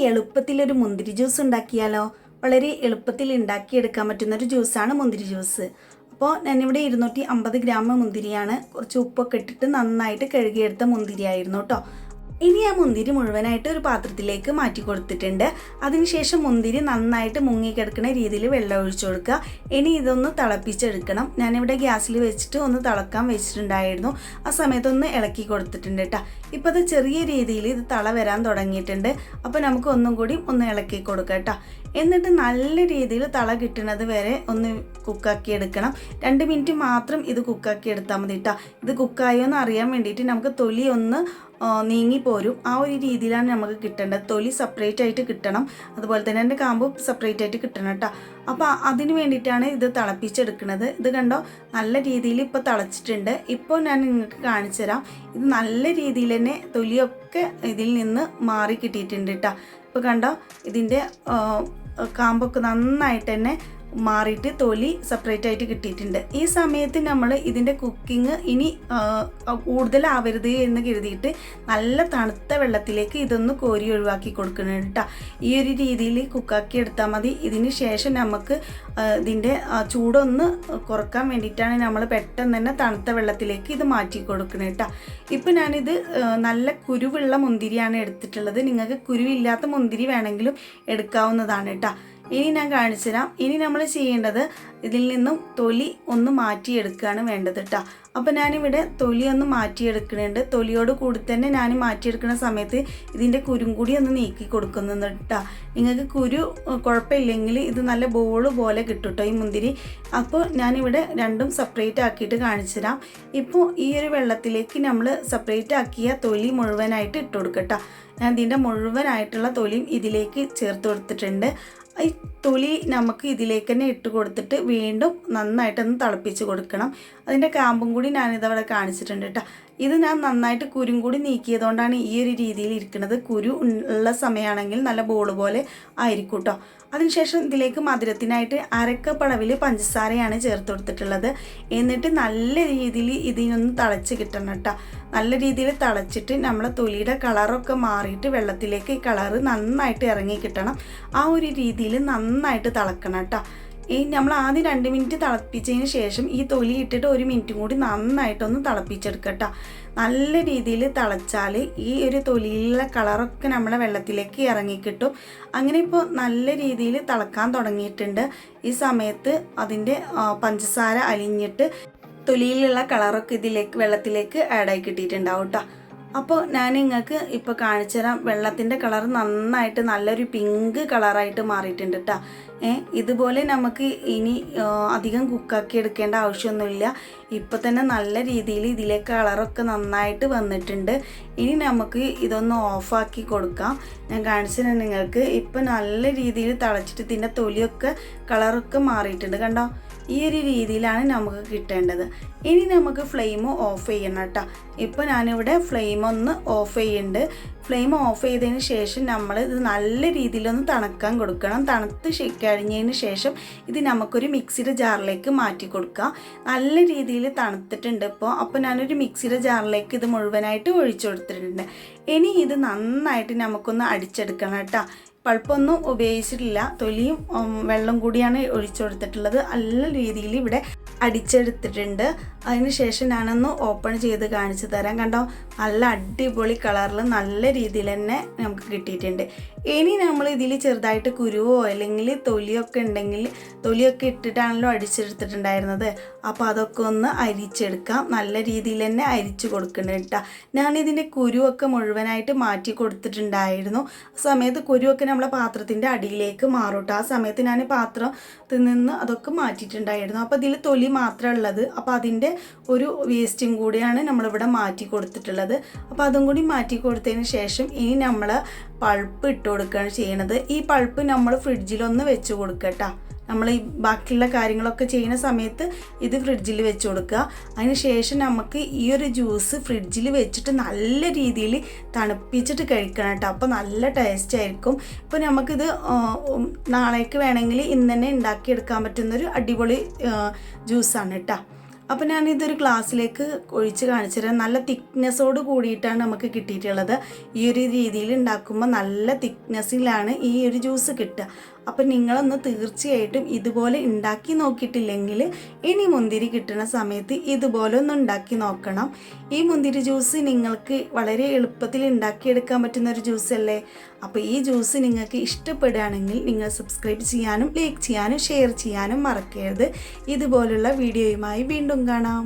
എളുപ്പത്തിലൊരു മുന്തിരി ജ്യൂസ് ഉണ്ടാക്കിയാലോ? വളരെ എളുപ്പത്തിൽ ഉണ്ടാക്കിയെടുക്കാൻ പറ്റുന്നൊരു ജ്യൂസാണ് മുന്തിരി ജ്യൂസ്. അപ്പോൾ ഞാനിവിടെ 250 ഗ്രാം മുന്തിരിയാണ്, കുറച്ച് ഉപ്പൊക്കെ ഇട്ടിട്ട് നന്നായിട്ട് കഴുകിയെടുത്ത മുന്തിരിയായിരുന്നു കേട്ടോ. ഇനി ആ മുന്തിരി മുഴുവനായിട്ട് ഒരു പാത്രത്തിലേക്ക് മാറ്റി കൊടുത്തിട്ടുണ്ട്. അതിനുശേഷം മുന്തിരി നന്നായിട്ട് മുങ്ങിക്കിടക്കുന്ന രീതിയിൽ വെള്ളം ഒഴിച്ചു കൊടുക്കുക. ഇനി ഇതൊന്ന് തിളപ്പിച്ചെടുക്കണം. ഞാനിവിടെ ഗ്യാസിൽ വെച്ചിട്ട് ഒന്ന് തിളക്കാൻ വെച്ചിട്ടുണ്ടായിരുന്നു. ആ സമയത്തൊന്ന് ഇളക്കി കൊടുത്തിട്ടുണ്ട് കേട്ടോ. ഇപ്പോൾ അത് ചെറിയ രീതിയിൽ ഇത് തള വരാൻ തുടങ്ങിയിട്ടുണ്ട്. അപ്പോൾ നമുക്ക് ഒന്നും കൂടി ഒന്ന് ഇളക്കി കൊടുക്കാം കേട്ടോ. എന്നിട്ട് നല്ല രീതിയിൽ തള കിട്ടുന്നത് വരെ ഒന്ന് കുക്കാക്കി എടുക്കണം. 2 മിനിറ്റ് മാത്രം ഇത് കുക്കാക്കി എടുത്താൽ മതി കേട്ടോ. ഇത് കുക്കായോ എന്ന് അറിയാൻ വേണ്ടിയിട്ട് നമുക്ക് തൊലി ഒന്ന് നീങ്ങിപ്പോരും. ആ ഒരു രീതിയിലാണ് നമുക്ക് കിട്ടേണ്ടത്. തൊലി സെപ്പറേറ്റ് ആയിട്ട് കിട്ടണം, അതുപോലെ തന്നെ എൻ്റെ കാമ്പ് സെപ്പറേറ്റ് ആയിട്ട് കിട്ടണം കേട്ടോ. അപ്പോൾ അതിന് വേണ്ടിയിട്ടാണ് ഇത് തിളപ്പിച്ചെടുക്കുന്നത്. ഇത് കണ്ടോ, നല്ല രീതിയിൽ ഇപ്പോൾ തിളച്ചിട്ടുണ്ട്. ഇപ്പോൾ ഞാൻ നിങ്ങൾക്ക് കാണിച്ചു തരാം. ഇത് നല്ല രീതിയിൽ തന്നെ തൊലിയൊക്കെ ഇതിൽ നിന്ന് മാറി കിട്ടിയിട്ടുണ്ട് കേട്ടോ. ഇപ്പോൾ കണ്ടോ, ഇതിൻ്റെ കാമ്പൊക്കെ നന്നായിട്ട് തന്നെ മാറിയിട്ട് തൊലി സെപ്പറേറ്റ് ആയിട്ട് കിട്ടിയിട്ടുണ്ട്. ഈ സമയത്ത് നമ്മൾ ഇതിൻ്റെ കുക്കിംഗ് ഇനി കൂടുതലാവരുത് എന്ന് കരുതിയിട്ട് നല്ല തണുത്ത വെള്ളത്തിലേക്ക് ഇതൊന്ന് കോരി ഒഴിവാക്കി കൊടുക്കണം കേട്ടോ. ഈ ഒരു രീതിയിൽ കുക്കാക്കി എടുത്താൽ മതി. ഇതിന് ശേഷം നമുക്ക് ഇതിൻ്റെ ചൂടൊന്ന് കുറക്കാൻ വേണ്ടിയിട്ടാണ് നമ്മൾ പെട്ടെന്ന് തന്നെ തണുത്ത വെള്ളത്തിലേക്ക് ഇത് മാറ്റി കൊടുക്കണം കേട്ടോ. ഇപ്പം ഞാനിത് നല്ല കുരുവുള്ള മുന്തിരിയാണ് എടുത്തിട്ടുള്ളത്. നിങ്ങൾക്ക് കുരുവില്ലാത്ത മുന്തിരി വേണമെങ്കിലും എടുക്കാവുന്നതാണ് കേട്ടോ. ഇനി ഞാൻ കാണിച്ചു തരാം. ഇനി നമ്മൾ ചെയ്യേണ്ടത് ഇതിൽ നിന്നും തൊലി ഒന്ന് മാറ്റിയെടുക്കുകയാണ് വേണ്ടത് കേട്ടോ. അപ്പോൾ ഞാനിവിടെ തൊലി ഒന്ന് മാറ്റിയെടുക്കുന്നുണ്ട്. തൊലിയോട് കൂടി തന്നെ ഞാൻ മാറ്റിയെടുക്കുന്ന സമയത്ത് ഇതിൻ്റെ കുരും കൂടി ഒന്ന് നീക്കി കൊടുക്കുന്നുണ്ട് കേട്ടോ. നിങ്ങൾക്ക് കുരു കുഴപ്പമില്ലെങ്കിൽ ഇത് നല്ല ബോൾ പോലെ കിട്ടും കേട്ടോ ഈ മുന്തിരി. അപ്പോൾ ഞാനിവിടെ രണ്ടും സെപ്പറേറ്റ് ആക്കിയിട്ട് കാണിച്ചു തരാം. ഇപ്പോൾ ഈ ഒരു വെള്ളത്തിലേക്ക് നമ്മൾ സെപ്പറേറ്റ് ആക്കിയ തൊലി മുഴുവനായിട്ട് ഇട്ട് കൊടുക്കട്ടോ. ഞാൻ ഇതിൻ്റെ മുഴുവനായിട്ടുള്ള തൊലിയും ഇതിലേക്ക് ചേർത്ത് കൊടുത്തിട്ടുണ്ട്. ഈ തൊലി നമുക്ക് ഇതിലേക്ക് തന്നെ ഇട്ട് കൊടുത്തിട്ട് വീണ്ടും നന്നായിട്ടൊന്ന് തിളപ്പിച്ച് കൊടുക്കണം. അതിൻ്റെ കാമ്പും കൂടി ഞാനിതവിടെ കാണിച്ചിട്ടുണ്ട് കേട്ടോ. ഇത് ഞാൻ നന്നായിട്ട് കുരും കൂടി നീക്കിയതുകൊണ്ടാണ് ഈ ഒരു രീതിയിൽ ഇരിക്കുന്നത്. കുരു ഉള്ള സമയമാണെങ്കിൽ നല്ല ബോൾ പോലെ ആയിരിക്കും കേട്ടോ. അതിനുശേഷം ഇതിലേക്ക് മധുരത്തിനായിട്ട് 1/2 കപ്പ് അളവിൽ പഞ്ചസാരയാണ് ചേർത്ത് കൊടുത്തിട്ടുള്ളത്. എന്നിട്ട് നല്ല രീതിയിൽ ഇതിനൊന്ന് തിളച്ച് കിട്ടണം കേട്ടോ. നല്ല രീതിയിൽ തിളച്ചിട്ട് നമ്മളെ തൊലിയുടെ കളറൊക്കെ മാറിയിട്ട് വെള്ളത്തിലേക്ക് ഈ കളറ് നന്നായിട്ട് ഇറങ്ങി കിട്ടണം. ആ ഒരു രീതിയിൽ നന്നായിട്ട് തിളക്കണം കേട്ടോ. ഈ നമ്മൾ ആദ്യം 2 മിനിറ്റ് തിളപ്പിച്ചതിന് ശേഷം ഈ തൊലി ഇട്ടിട്ട് 1 മിനിറ്റും കൂടി നന്നായിട്ടൊന്ന് തിളപ്പിച്ചെടുക്കട്ടോ. നല്ല രീതിയിൽ തിളച്ചാൽ ഈ ഒരു തൊലിയിലുള്ള കളറൊക്കെ നമ്മളെ വെള്ളത്തിലേക്ക് ഇറങ്ങിക്കിട്ടും. അങ്ങനെ ഇപ്പോൾ നല്ല രീതിയിൽ തിളക്കാൻ തുടങ്ങിയിട്ടുണ്ട്. ഈ സമയത്ത് അതിൻ്റെ പഞ്ചസാര അലിഞ്ഞിട്ട് തൊലിയിലുള്ള കളറൊക്കെ ഇതിലേക്ക് വെള്ളത്തിലേക്ക് ആഡായി കിട്ടിയിട്ടുണ്ടാവും കേട്ടോ. അപ്പോൾ ഞാൻ നിങ്ങൾക്ക് ഇപ്പോൾ കാണിച്ചു തരാം. വെള്ളത്തിൻ്റെ കളർ നന്നായിട്ട് നല്ലൊരു പിങ്ക് കളറായിട്ട് മാറിയിട്ടുണ്ട് കേട്ടോ. ഇതുപോലെ നമുക്ക് ഇനി അധികം കുക്കാക്കി എടുക്കേണ്ട ആവശ്യമൊന്നുമില്ല. ഇപ്പോൾ തന്നെ നല്ല രീതിയിൽ ഇതിലേക്ക് കളറൊക്കെ നന്നായിട്ട് വന്നിട്ടുണ്ട്. ഇനി നമുക്ക് ഇതൊന്ന് ഓഫാക്കി കൊടുക്കാം. ഞാൻ കാണിച്ചു തരാം നിങ്ങൾക്ക്. ഇപ്പോൾ നല്ല രീതിയിൽ തിളച്ചിട്ട് ഇതിൻ്റെ തൊലിയൊക്കെ കളറൊക്കെ മാറിയിട്ടുണ്ട് കണ്ടോ. ഈ ഒരു രീതിയിലാണ് നമുക്ക് കിട്ടേണ്ടത്. ഇനി നമുക്ക് ഫ്ലെയിം ഓഫ് ചെയ്യണം കേട്ടോ. ഇപ്പോൾ ഞാനിവിടെ ഫ്ലെയിം ഒന്ന് ഓഫ് ചെയ്യുന്നുണ്ട്. ഫ്ലെയിം ഓഫ് ചെയ്തതിന് ശേഷം നമ്മൾ ഇത് നല്ല രീതിയിലൊന്ന് തണുക്കാൻ കൊടുക്കണം. തണുത്ത് കഴിഞ്ഞതിന് ശേഷം ഇത് നമുക്കൊരു മിക്സിയുടെ ജാറിലേക്ക് മാറ്റി കൊടുക്കാം. നല്ല രീതിയിൽ തണുത്തിട്ടുണ്ട് ഇപ്പോൾ. അപ്പോൾ ഞാനൊരു മിക്സിയുടെ ജാറിലേക്ക് ഇത് മുഴുവനായിട്ട് ഒഴിച്ചു കൊടുത്തിട്ടുണ്ട്. ഇനി ഇത് നന്നായിട്ട് നമുക്കൊന്ന് അടിച്ചെടുക്കണം കേട്ടോ. പൾപ്പൊന്നും ഉപയോഗിച്ചിട്ടില്ല, തൊലിയും വെള്ളം കൂടിയാണ് ഒഴിച്ചു കൊടുത്തിട്ടുള്ളത്. നല്ല രീതിയിൽ ഇവിടെ അടിച്ചെടുത്തിട്ടുണ്ട്. അതിന് ശേഷം ഞാനൊന്ന് ഓപ്പൺ ചെയ്ത് കാണിച്ചു തരാം. കണ്ടോ, നല്ല അടിപൊളി കളറിൽ നല്ല രീതിയിൽ തന്നെ നമുക്ക് കിട്ടിയിട്ടുണ്ട്. ഇനി നമ്മൾ ഇതിൽ ചെറുതായിട്ട് കുരുവോ അല്ലെങ്കിൽ തൊലിയൊക്കെ ഉണ്ടെങ്കിൽ, തൊലിയൊക്കെ ഇട്ടിട്ടാണല്ലോ അടിച്ചെടുത്തിട്ടുണ്ടായിരുന്നത്, അപ്പോൾ അതൊക്കെ ഒന്ന് അരിച്ചെടുക്കാം. നല്ല രീതിയിൽ തന്നെ അരിച്ചു കൊടുക്കണം കേട്ടോ. ഞാനിതിൻ്റെ കുരുവൊക്കെ മുഴുവനായിട്ട് മാറ്റി കൊടുത്തിട്ടുണ്ടായിരുന്നു. ആ സമയത്ത് കുരുവൊക്കെ നമ്മളെ പാത്രത്തിൻ്റെ അടിയിലേക്ക് മാറും കേട്ടോ. ആ സമയത്ത് ഞാൻ പാത്രത്തിൽ നിന്ന് അതൊക്കെ മാറ്റിയിട്ടുണ്ടായിരുന്നു. അപ്പോൾ ഇതിൽ തൊലി മാത്രമേ ഉള്ളത്. അപ്പോൾ അതിൻ്റെ ഒരു വേസ്റ്റും കൂടിയാണ് നമ്മളിവിടെ മാറ്റി കൊടുത്തിട്ടുള്ളത്. അപ്പോൾ അതും കൂടി മാറ്റി കൊടുത്തതിന് ശേഷം ഇനി നമ്മൾ പൾപ്പ് ഇട്ട് കൊടുക്കുകയാണ് ചെയ്യണത്. ഈ പൾപ്പ് നമ്മൾ ഫ്രിഡ്ജിലൊന്ന് വെച്ച് കൊടുക്കട്ടോ. നമ്മൾ ഈ ബാക്കിയുള്ള കാര്യങ്ങളൊക്കെ ചെയ്യുന്ന സമയത്ത് ഇത് ഫ്രിഡ്ജിൽ വെച്ച് കൊടുക്കുക. അതിന് ശേഷം നമുക്ക് ഈ ഒരു ജ്യൂസ് ഫ്രിഡ്ജിൽ വെച്ചിട്ട് നല്ല രീതിയിൽ തണുപ്പിച്ചിട്ട് കഴിക്കണം കേട്ടോ. അപ്പോൾ നല്ല ടേസ്റ്റ് ആയിരിക്കും. ഇപ്പോൾ നമുക്കിത് നാളേക്ക് വേണമെങ്കിൽ ഇന്ന് തന്നെ ഉണ്ടാക്കിയെടുക്കാൻ പറ്റുന്നൊരു അടിപൊളി ജ്യൂസാണ് കേട്ടോ. അപ്പോൾ ഞാനിതൊരു ഗ്ലാസ്സിലേക്ക് ഒഴിച്ച് കാണിച്ചു തരാം. നല്ല തിക്നെസ്സോട് കൂടിയിട്ടാണ് നമുക്ക് കിട്ടിയിട്ടുള്ളത്. ഈ ഒരു രീതിയിൽ ഉണ്ടാക്കുമ്പോൾ നല്ല തിക്നെസ്സിലാണ് ഈ ഒരു ജ്യൂസ് കിട്ടുക. അപ്പം നിങ്ങളൊന്ന് തീർച്ചയായിട്ടും ഇതുപോലെ ഉണ്ടാക്കി നോക്കിയിട്ടില്ലെങ്കിൽ ഇനി മുന്തിരി കിട്ടുന്ന സമയത്ത് ഇതുപോലെ ഒന്ന് ഉണ്ടാക്കി നോക്കണം. ഈ മുന്തിരി ജ്യൂസ് നിങ്ങൾക്ക് വളരെ എളുപ്പത്തിൽ ഉണ്ടാക്കിയെടുക്കാൻ പറ്റുന്ന ഒരു ജ്യൂസ് അല്ലേ. അപ്പോൾ ഈ ജ്യൂസ് നിങ്ങൾക്ക് ഇഷ്ടപ്പെടുകയാണെങ്കിൽ നിങ്ങൾ സബ്സ്ക്രൈബ് ചെയ്യാനും ലൈക്ക് ചെയ്യാനും ഷെയർ ചെയ്യാനും മറക്കരുത്. ഇതുപോലുള്ള വീഡിയോയുമായി വീണ്ടും കാണാം.